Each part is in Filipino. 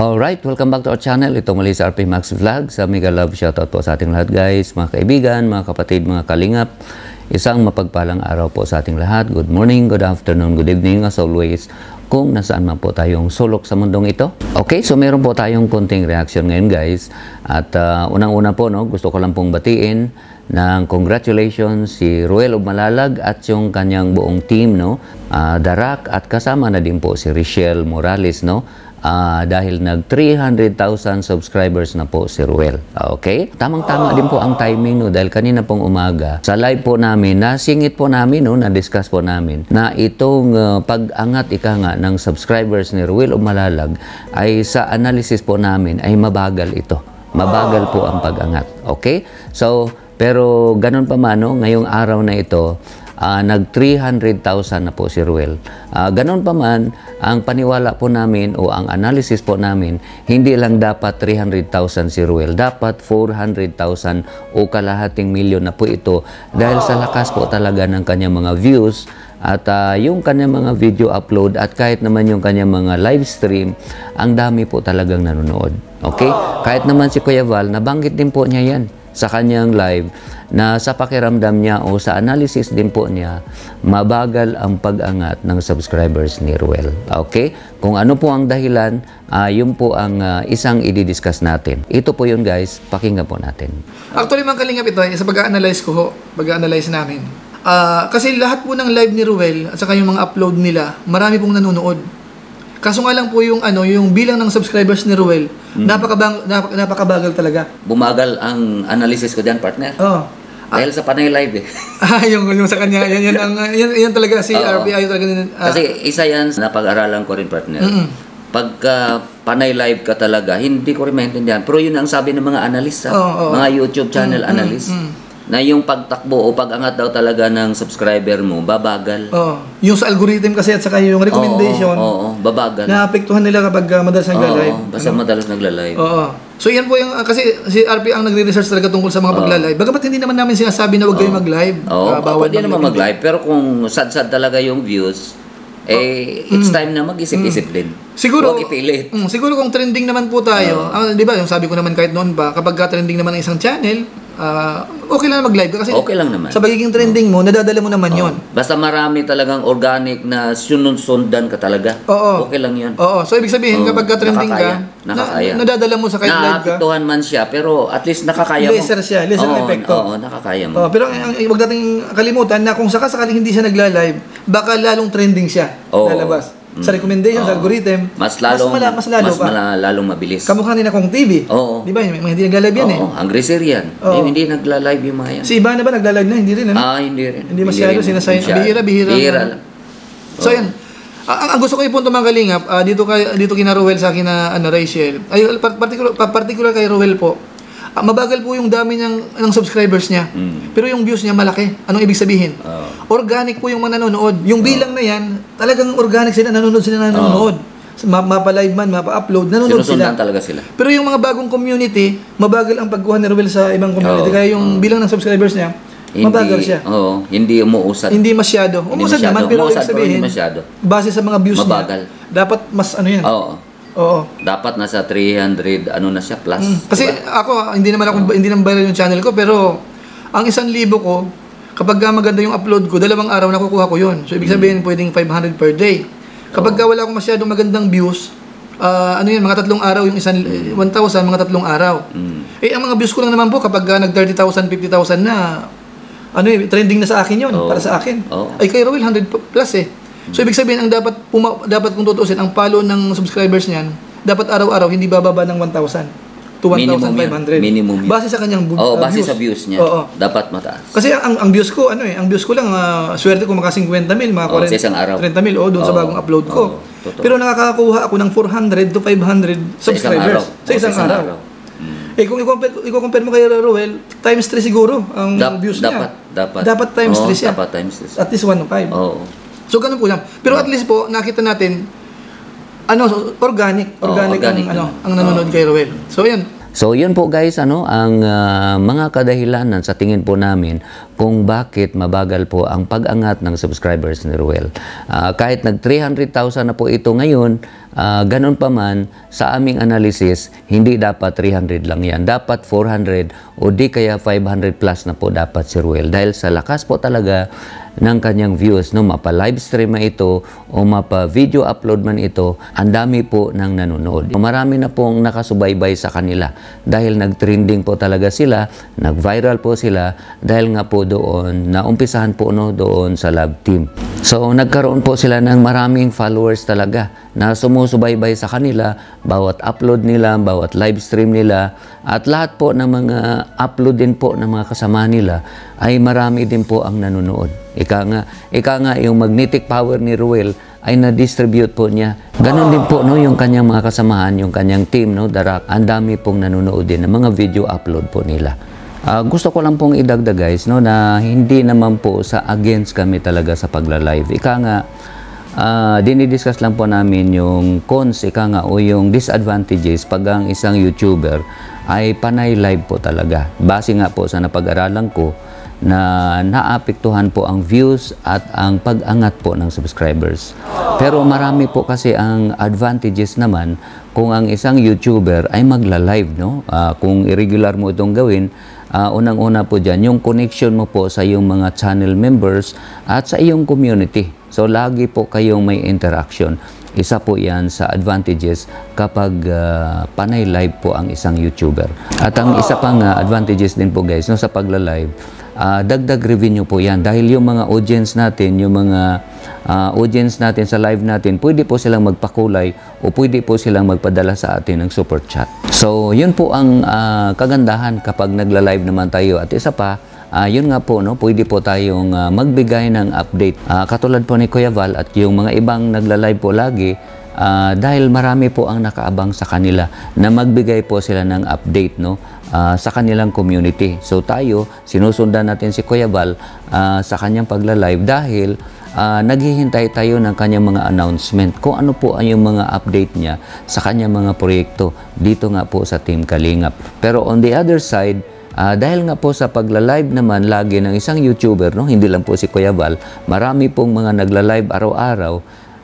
Alright, welcome back to our channel. Ito muli sa RP Max Vlog. Sa mega love shoutout po sa ating lahat guys, mga kaibigan, mga kapatid, mga kalingap. Isang mapagpalang araw po sa ating lahat. Good morning, good afternoon, good evening as always. Kung nasaan man po tayong sulok sa mundong ito. Okay, so meron po tayong konting reaction ngayon guys. At unang-una po, gusto ko lang pong batiin ng congratulations si Ruel of Malalag at yung kanyang buong team, Darak, at kasama na din po si Richelle Morales, dahil nag 300,000 subscribers na po si Ruel. Okay? Tamang-tama din po ang timing, dahil kanina pong umaga sa live po namin, nasingit po namin, na-discuss po namin na itong pag-angat nga ng subscribers ni Ruel of Malalag ay sa analysis po namin ay mabagal ito. Mabagal po ang pag-angat. Okay? So, pero ganun pa man, ngayong araw na ito, nag 300,000 na po si Ruel. Ganun pa man, ang paniwala po namin o ang analysis po namin, hindi lang dapat 300,000 si Ruel, dapat 400,000 o kalahating milyon na po ito dahil sa lakas po talaga ng kanyang mga views at yung kanyang mga video upload at kahit naman yung kanyang mga live stream, ang dami po talagang nanonood. Okay? Kahit naman si Kuya Val, nabanggit din po niya yan sa kanyang live na sa pakiramdam niya o sa analysis din po niya, mabagal ang pag-angat ng subscribers ni Ruel. Okay? Kung ano po ang dahilan, yun po ang isang i-discuss natin. Ito po yun guys, pakinggan po natin. Actually, mga kalingap, ito sa pag-analyze ko, pag-analyze namin. Kasi lahat po ng live ni Ruel at saka yung mga upload nila, marami pong nanonood. Kaso nga lang po yung bilang ng subscribers ni Ruel, napakabagal talaga. Bumagal ang analysis ko diyan, partner. Dahil sa panay live yung sa kanya, yan talaga si RP ayaw talaga. Kasi isa yan na pag-aralan ko rin, partner. Pagka panay live ka talaga, hindi ko rin maintindihan. Pero yun ang sabi ng mga analyst, mga YouTube channel analyst. Na yung pagtakbo o pag-angat daw talaga ng subscriber mo, babagal. Yung sa algorithm kasi at saka yung recommendation, babagal. Naapektuhan nila kapag madalas nagla-live. Basta madalas nagla-live. So yan po yung, kasi si RP ang nagre-research talaga tungkol sa mga pagla-live. Bagamat hindi naman namin sinasabi na huwag kayo mag-live. Pwede naman mag-live, pero kung sad-sad talaga yung views, it's time na mag-isip-isip din. Siguro, huwag ipilit. Siguro kung trending naman po tayo, di ba, yung sabi ko naman kahit noon pa, kapag trending naman ng isang channel, okay lang na mag-live kasi okay lang naman. Sa pagiging trending mo, nadadala mo naman yon. Basta marami talagang organic na sunod-sundan ka talaga. Okay lang yun. So ibig sabihin, kapag trending nakakaya. nadadala mo sa kahit live ka. Naapektuhan man siya, pero at least nakakaya mo. Lesser siya, lesser epekto. Nakakaya mo. Pero huwag nating kalimutan na kung sakasakaling hindi siya nagla-live, baka lalong trending siya lalabas. Sa recommendation, sa algorithm, mas lalong mabilis. Kamukha nila kong TV. Di ba? Hindi nagla-live yan Angry Sir yan. Hindi nagla-live yung mga yan. Si Iba na ba nagla-live na? Hindi rin, hindi rin. Hindi masyado sinasayang. Bihira lang. So yan. Ang gusto ko ipunto mga kalingap, dito kina Ruel sa akin na Rachel. Ay, particular kay Ruel po. Mabagal po yung dami ng subscribers niya. Pero yung views niya malaki. Anong ibig sabihin? Organic po yung mga nanonood. Yung bilang na yan, talagang organic sila, nanonood. Mapa-live man, mapa-upload, nanonood sila. Talaga sila. Pero yung mga bagong community, mabagal ang pagkuha ni Ruel sa ibang community. Kaya yung bilang ng subscribers niya, mabagal siya. Hindi umuusad. Hindi masyado. Umuusad naman, pero ibig sabihin, base sa mga views mabagal niya, dapat mas yan. Dapat nasa 300 na siya plus. Kasi ako hindi naman viral yung channel ko, pero ang 1,000 ko kapag maganda yung upload ko, 2 araw nakukuha ko yun. So ibig sabihin pwedeng 500 per day. Kapag wala akong masyadong magandang views, mga 3 araw yung 1,000, mga 3 araw. Ang mga views ko lang naman po kapag nag 30,000, 50,000 na trending na sa akin yun, para sa akin. Ay kay Ruel 100 plus So ibig sabihin ang dapat kung tutuusin ang follow ng subscribers niyan, dapat araw-araw hindi bababa ng 1,000 to 1,500. Minimum. Base sa kanyang base views. Sa views niya. Dapat mataas. Kasi ang views ko ang views ko lang swerte ko maka 50,000, mga 40, sa isang araw. 30,000 doon sa bagong upload ko. Pero nakakakuha ako ng 400 to 500 subscribers sa isang araw. Kung i-compare mo kay Ruel, times 3 siguro ang views niya. Dapat times 3 siya. Dapat times 3. At least 1.5. So ganun po lang. Pero at least po nakita natin organic ang nanonood kay Ruel. So yan. So yun po guys, ang mga kadahilanan sa tingin po namin kung bakit mabagal po ang pag-angat ng subscribers ni Ruel. Kahit nag 300,000 na po ito ngayon, ganun pa man sa aming analysis, hindi dapat 300 lang yan. Dapat 400 o di kaya 500 plus na po dapat si Ruel. Dahil sa lakas po talaga ng kanyang views, no, mapa-livestream man ito o mapa-video upload man ito, ang dami po ng nanonood. Marami na pong nakasubaybay sa kanila dahil nag-trending po talaga sila, nag-viral po sila dahil nga po doon, naumpisahan po doon sa love team. So, nagkaroon po sila ng maraming followers talaga na sumusubaybay sa kanila, bawat upload nila, bawat livestream nila, at lahat po ng mga upload din po ng mga kasama nila ay marami din po ang nanonood. Ika nga yung magnetic power ni Ruel ay na-distribute po niya. Ganon din po yung kanyang mga kasamahan, yung kanyang team, Darak, ang dami pong nanonood din ng mga video upload po nila. Gusto ko lang pong idagdag guys, na hindi naman po sa against kami talaga sa pagla-live. Dinidiscuss lang po namin yung cons, o yung disadvantages pag ang isang YouTuber ay panay live po talaga. Base nga po sa napag-aralan ko na naapektuhan po ang views at ang pag-angat po ng subscribers. Pero marami po kasi ang advantages naman kung ang isang YouTuber ay magla-live, kung irregular mo itong gawin, unang-una po dyan, yung connection mo po sa iyong mga channel members at sa iyong community. So, lagi po kayong may interaction. Isa po yan sa advantages kapag panay live po ang isang YouTuber. At ang isa pang advantages din po guys, sa pagla-live, dagdag revenue po yan. Dahil yung mga audience natin, yung mga audience natin sa live natin, pwede po silang magpakulay o pwede po silang magpadala sa atin ng super chat. So, yun po ang kagandahan kapag nagla-live naman tayo. At isa pa, yun nga po, pwede po tayong magbigay ng update. Katulad po ni Kuya Val at yung mga ibang nagla-live po lagi, dahil marami po ang nakaabang sa kanila na magbigay po sila ng update sa kanilang community. So tayo, sinusundan natin si Kuya Val sa kanyang pagla-live dahil naghihintay tayo ng kanyang mga announcement kung ano po ang yung mga update niya sa kanyang mga proyekto dito nga po sa Team Kalingap. Pero on the other side, dahil nga po sa pagla-live naman lagi ng isang YouTuber, hindi lang po si Kuya Val, marami pong mga nagla-live araw-araw,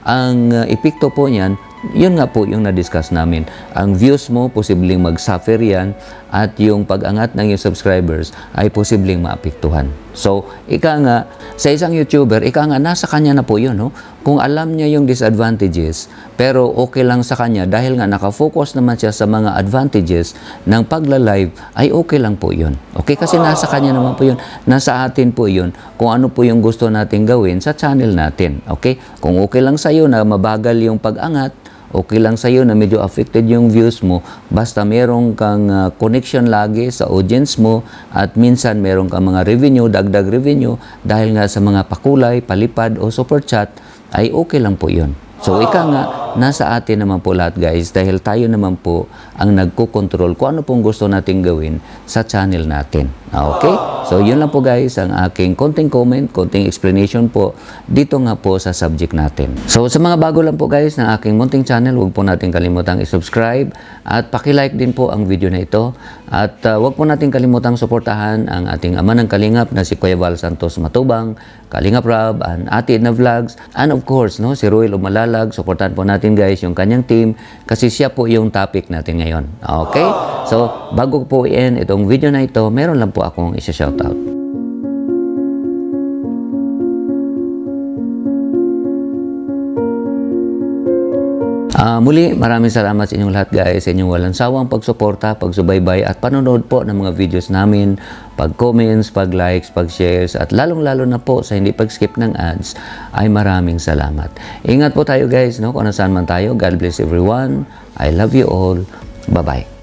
ang epekto po niyan, yun nga po yung na-discuss namin. Ang views mo, posibleng mag-suffer yan at yung pag-angat ng yung subscribers ay posibleng maapektuhan. So, sa isang YouTuber, nasa kanya na po yun. Kung alam niya yung disadvantages, pero okay lang sa kanya dahil nga nakafocus naman siya sa mga advantages ng pagla-live, ay okay lang po yun. Okay? Kasi nasa kanya naman po yun. Nasa atin po yun kung ano po yung gusto natin gawin sa channel natin. Okay? Kung okay lang sa'yo na mabagal yung pag-angat, okay lang sa'yo na medyo affected yung views mo, basta meron kang connection lagi sa audience mo at minsan meron kang mga revenue, dagdag revenue dahil nga sa mga pakulay, palipad o super chat, ay okay lang po yun. So, nasa atin naman po lahat guys dahil tayo naman po ang nagko-control kung ano pong gusto natin gawin sa channel natin. Okay? So, yun lang po guys ang aking konting comment, konting explanation po dito nga po sa subject natin. So, sa mga bago lang po guys ng aking munting channel, huwag po natin kalimutang i-subscribe at paki-like din po ang video na ito. At huwag po natin kalimutang suportahan ang ating ama ng Kalingap na si Kuya Val Santos Matubang, Kalingap Rob, and Ate Edna Vlogs, and of course, si Ruel Umalalag. Suportahan po natin guys yung kanyang team kasi siya po yung topic natin ngayon. Okay? So, bago po i-end itong video na ito, meron lang po akong isa-shoutout. Muli, maraming salamat sa inyong lahat guys, sa inyong walang sawang pagsuporta, pagsubaybay at panonood po ng mga videos namin, pag-comments, pag-likes, pag-shares at lalong-lalo na po sa hindi pag-skip ng ads ay maraming salamat. Ingat po tayo guys, kung nasaan man tayo. God bless everyone. I love you all. Bye-bye.